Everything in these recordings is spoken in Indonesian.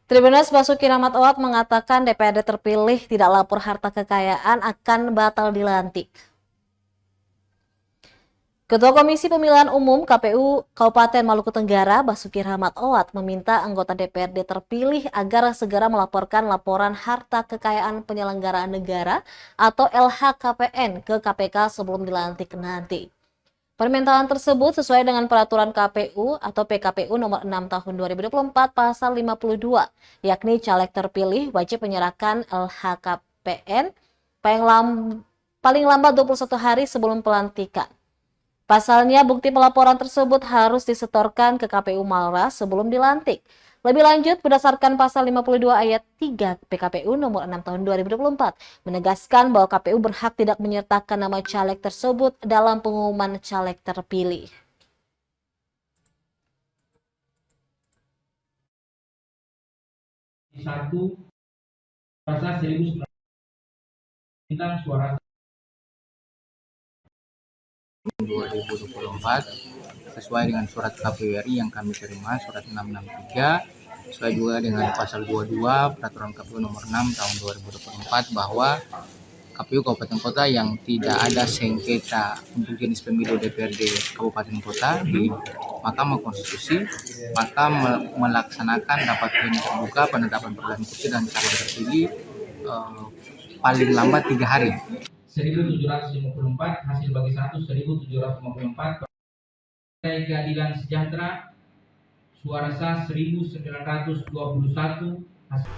Tribunnews Basuki Rahmatowat mengatakan DPRD terpilih tidak lapor harta kekayaan akan batal dilantik. Ketua Komisi Pemilihan Umum KPU Kabupaten Maluku Tenggara, Basuki Rahmatowat, meminta anggota DPRD terpilih agar segera melaporkan laporan harta kekayaan penyelenggaraan negara atau LHKPN ke KPK sebelum dilantik nanti. Permintaan tersebut sesuai dengan peraturan KPU atau PKPU nomor 6 tahun 2024 pasal 52, yakni caleg terpilih wajib menyerahkan LHKPN paling lambat 21 hari sebelum pelantikan. Pasalnya, bukti pelaporan tersebut harus disetorkan ke KPU Malra sebelum dilantik. Lebih lanjut, berdasarkan pasal 52 ayat 3 PKPU nomor 6 tahun 2024, menegaskan bahwa KPU berhak tidak menyertakan nama caleg tersebut dalam pengumuman caleg terpilih. Satu rasa 1900 tentang suara 2024 sesuai dengan surat KPU RI yang kami terima, surat 663, sesuai juga dengan pasal 22 peraturan KPU nomor 6 tahun 2024 bahwa KPU Kabupaten Kota yang tidak ada sengketa untuk jenis pemilu DPRD Kabupaten Kota di Mahkamah Konstitusi, maka melaksanakan rapat pleno terbuka penetapan perolehan kursi dan calon terpilih paling lambat 3 hari. 1754, hasil bagi 1 1754. Partai Keadilan Sejahtera suara sah 1921.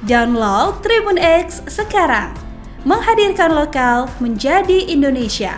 Download Tribun X sekarang, menghadirkan lokal menjadi Indonesia.